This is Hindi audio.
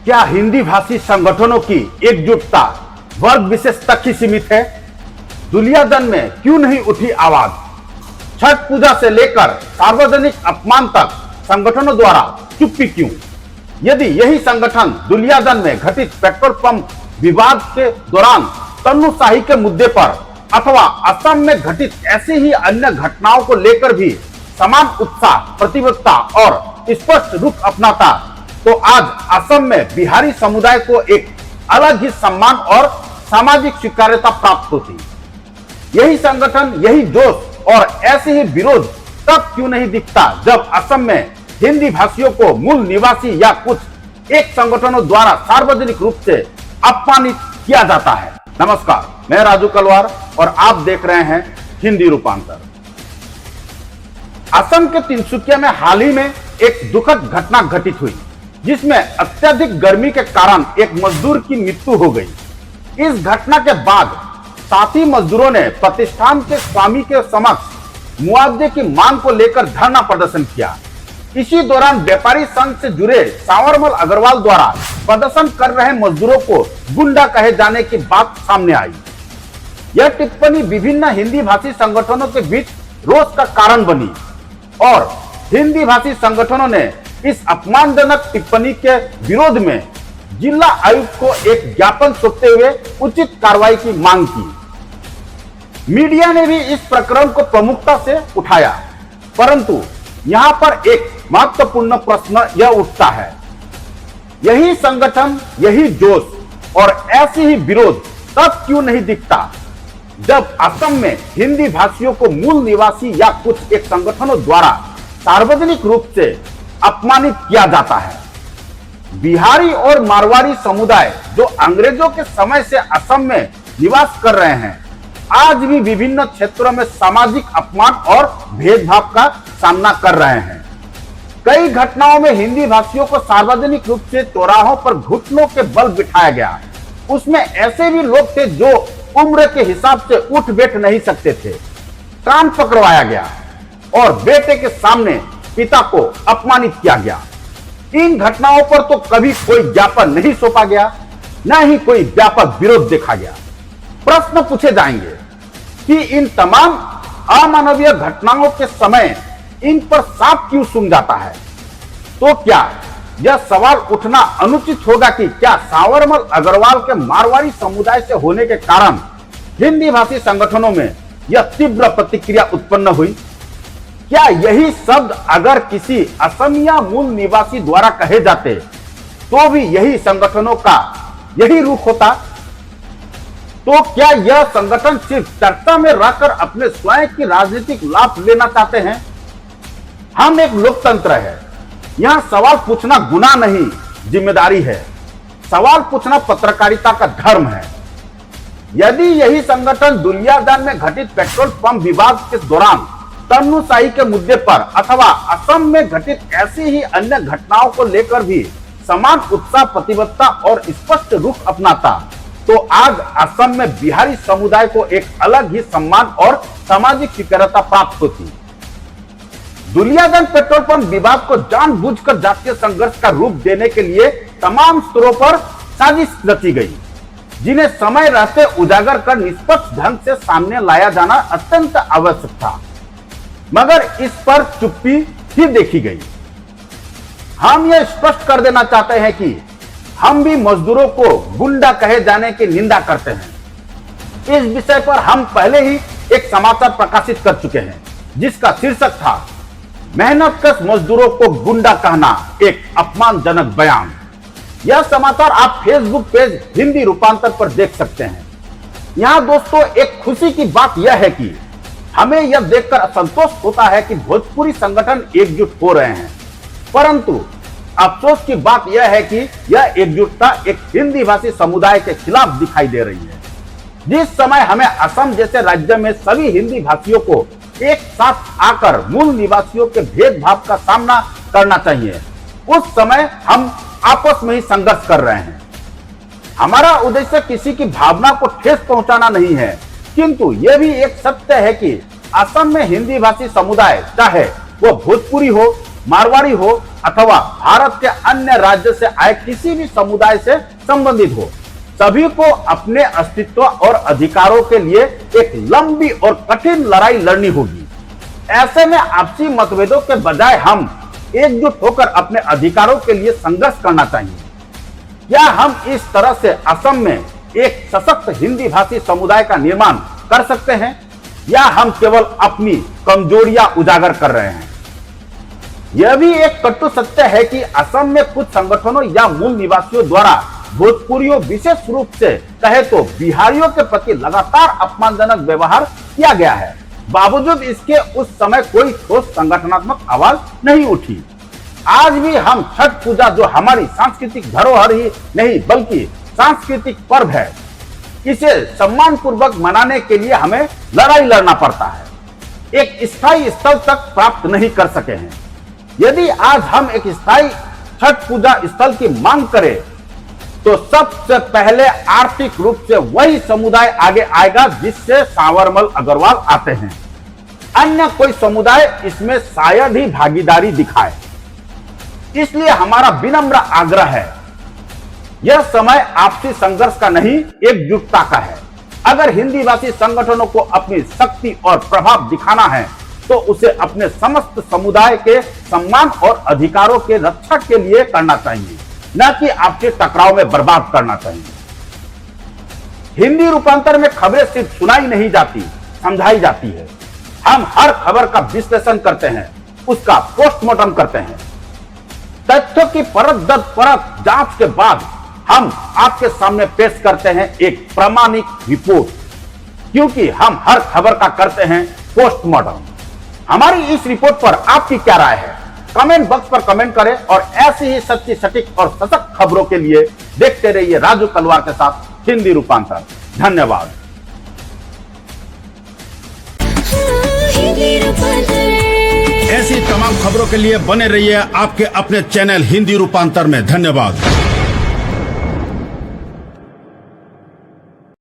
क्या हिंदी भाषी संगठनों की एकजुटता वर्ग विशेष तक ही सीमित है? दुलियादन में क्यों नहीं उठी आवाज? छठ पूजा से लेकर सार्वजनिक अपमान तक संगठनों द्वारा चुप्पी क्यों? यदि यही संगठन दुलियादन में घटित पेट्रोल पंप विवाद के दौरान तन्नुशाही के मुद्दे पर अथवा असम में घटित ऐसी ही अन्य घटनाओं को लेकर भी समान उत्साह, प्रतिबद्धता और स्पष्ट रुख अपनाता, तो आज असम में बिहारी समुदाय को एक अलग ही सम्मान और सामाजिक स्वीकार्यता प्राप्त होती। यही संगठन, यही जोश और ऐसे ही विरोध तब क्यों नहीं दिखता जब असम में हिंदी भाषियों को मूल निवासी या कुछ एक संगठनों द्वारा सार्वजनिक रूप से अपमानित किया जाता है। नमस्कार, मैं राजू कलवार और आप देख रहे हैं हिंदी रूपांतर। असम के तिनसुकिया में हाल ही में एक दुखद घटना घटित हुई, जिसमें अत्यधिक गर्मी के कारण एक मजदूर की मृत्यु हो गई। इस घटना के बाद साथी मजदूरों ने प्रतिष्ठान के स्वामी के समक्ष मुआवजे की मांग को लेकर धरना प्रदर्शन किया। इसी दौरान व्यापारी संघ से जुड़े सांवरमल अग्रवाल द्वारा प्रदर्शन कर रहे मजदूरों को गुंडा कहे जाने की बात सामने आई। यह टिप्पणी विभिन्न हिंदी भाषी संगठनों के बीच रोष का कारण बनी और हिंदी भाषी संगठनों ने इस अपमानजनक टिप्पणी के विरोध में जिला आयुक्त को एक ज्ञापन सौंपते हुए उचित कार्रवाई की मांग की। मीडिया ने भी इस प्रकरण को प्रमुखता से उठाया, परंतु यहां पर एक महत्वपूर्ण प्रश्न यह उठता है, यही संगठन, यही जोश और ऐसे ही विरोध तब क्यों नहीं दिखता जब असम में हिंदी भाषियों को मूल निवासी या कुछ एक संगठनों द्वारा सार्वजनिक रूप से अपमानित किया जाता है। बिहारी और मारवाड़ी समुदाय जो अंग्रेजों के समय से असम में निवास कर रहे हैं, आज भी विभिन्न क्षेत्रों में सामाजिक अपमान और भेदभाव का सामना कर रहे हैं। कई घटनाओं में हिंदी भाषियों को सार्वजनिक रूप से चौराहों पर घुटनों के बल बिठाया गया। उसमें ऐसे भी लोग थे जो उम्र के हिसाब से उठ बैठ नहीं सकते थे, कान पकड़वाया गया और बेटे के सामने पिता को अपमानित किया गया। इन घटनाओं पर तो कभी कोई ज्ञापन नहीं सौंपा गया, न ही कोई व्यापक विरोध देखा गया। प्रश्न पूछे जाएंगे कि इन तमाम अमानवीय घटनाओं के समय इन पर सांप क्यों सूंघ जाता है? तो क्या यह सवाल उठना अनुचित होगा कि क्या सांवरमल अग्रवाल के मारवाड़ी समुदाय से होने के कारण हिंदी भाषी संगठनों में यह तीव्र प्रतिक्रिया उत्पन्न हुई? क्या यही शब्द अगर किसी असमिया मूल निवासी द्वारा कहे जाते तो भी यही संगठनों का यही रुख होता? तो क्या यह संगठन सिर्फ चर्चा में रहकर अपने स्वयं की राजनीतिक लाभ लेना चाहते हैं? हम एक लोकतंत्र है, यहां सवाल पूछना गुनाह नहीं, जिम्मेदारी है। सवाल पूछना पत्रकारिता का धर्म है। यदि यही संगठन दुलियादन में घटित पेट्रोल पंप विवाद के दौरान तन्नुशाही के मुद्दे पर अथवा असम में घटित ऐसी ही अन्य घटनाओं को लेकर भी समान उत्साह, प्रतिबद्धता और स्पष्ट रुख अपनाता, तो आज असम में बिहारी समुदाय को एक अलग ही सम्मान और सामाजिक स्वीकार्यता प्राप्त होती। दुलियादन पेट्रोल पंप विवाद को जानबूझकर जातीय संघर्ष का रूप देने के लिए तमाम स्तरों पर साजिश रची गई, जिन्हें समय रहते उजागर कर निष्पक्ष ढंग से सामने लाया जाना अत्यंत आवश्यक था, मगर इस पर चुप्पी ही देखी गई। हम यह स्पष्ट कर देना चाहते हैं कि हम भी मजदूरों को गुंडा कहे जाने की निंदा करते हैं। इस विषय पर हम पहले ही एक समाचार प्रकाशित कर चुके हैं, जिसका शीर्षक था मेहनतकश मजदूरों को गुंडा कहना एक अपमानजनक बयान। यह समाचार आप फेसबुक पेज हिंदी रूपांतर पर देख सकते हैं। यहाँ दोस्तों, एक खुशी की बात यह है कि हमें यह देखकर संतोष होता है कि भोजपुरी संगठन एकजुट हो रहे हैं, परंतु अफसोस की बात यह है कि यह एकजुटता एक हिंदी भाषी समुदाय के खिलाफ दिखाई दे रही है। जिस समय हमें असम जैसे राज्य में सभी हिंदी भाषियों को एक साथ आकर मूल निवासियों के भेदभाव का सामना करना चाहिए, उस समय हम आपस में ही संघर्ष कर रहे हैं। हमारा उद्देश्य किसी की भावना को ठेस पहुंचाना नहीं है, किंतु यह भी एक सत्य है कि असम में हिंदी भाषी समुदाय, चाहे वो भोजपुरी हो, मारवाड़ी हो अथवा भारत के अन्य राज्य से आए किसी भी समुदाय से संबंधित हो, सभी को अपने अस्तित्व और अधिकारों के लिए एक लंबी और कठिन लड़ाई लड़नी होगी। ऐसे में आपसी मतभेदों के बजाय हम एकजुट होकर अपने अधिकारों के लिए संघर्ष करना चाहिए। क्या हम इस तरह से असम में एक सशक्त हिंदी भाषी समुदाय का निर्माण कर सकते हैं, या हम केवल अपनी कमजोरियां उजागर कर रहे हैं? यह भी एक कटु सत्य है कि असम में कुछ संगठनों या मूल निवासियों द्वारा भोजपुरियों, विशेष रूप से कहे तो बिहारियों के प्रति लगातार अपमानजनक व्यवहार किया गया है। बावजूद इसके उस समय कोई ठोस संगठनात्मक आवाज नहीं उठी। आज भी हम छठ पूजा, जो हमारी सांस्कृतिक धरोहर ही नहीं बल्कि सांस्कृतिक पर्व है, इसे सम्मान पूर्वक मनाने के लिए हमें लड़ाई लड़ना पड़ता है, एक स्थायी स्थल तक प्राप्त नहीं कर सके हैं। यदि आज हम एक स्थायी छठ पूजा स्थल की मांग करें तो सबसे पहले आर्थिक रूप से वही समुदाय आगे आएगा जिससे सांवरमल अग्रवाल आते हैं। अन्य कोई समुदाय इसमें शायद ही भागीदारी दिखाए। इसलिए हमारा विनम्र आग्रह है, यह समय आपसी संघर्ष का नहीं, एकजुटता का है। अगर हिंदी भाषी संगठनों को अपनी शक्ति और प्रभाव दिखाना है तो उसे अपने समस्त समुदाय के सम्मान और अधिकारों के रक्षा के लिए करना चाहिए, न कि आपसी टकराव में बर्बाद करना चाहिए। हिंदी रूपांतर में खबरें सिर्फ सुनाई नहीं जाती, समझाई जाती है। हम हर खबर का विश्लेषण करते हैं, उसका पोस्टमार्टम करते हैं। तथ्यों की परत दर परत जांच के बाद हम आपके सामने पेश करते हैं एक प्रामाणिक रिपोर्ट, क्योंकि हम हर खबर का करते हैं पोस्टमार्टम। हमारी इस रिपोर्ट पर आपकी क्या राय है? कमेंट बॉक्स पर कमेंट करें और ऐसी ही सच्ची, सटीक और सशक्त खबरों के लिए देखते रहिए राजू तलवार के साथ हिंदी रूपांतर। धन्यवाद। ऐसी तमाम खबरों के लिए बने रहिए आपके अपने चैनल हिंदी रूपांतर में। धन्यवाद।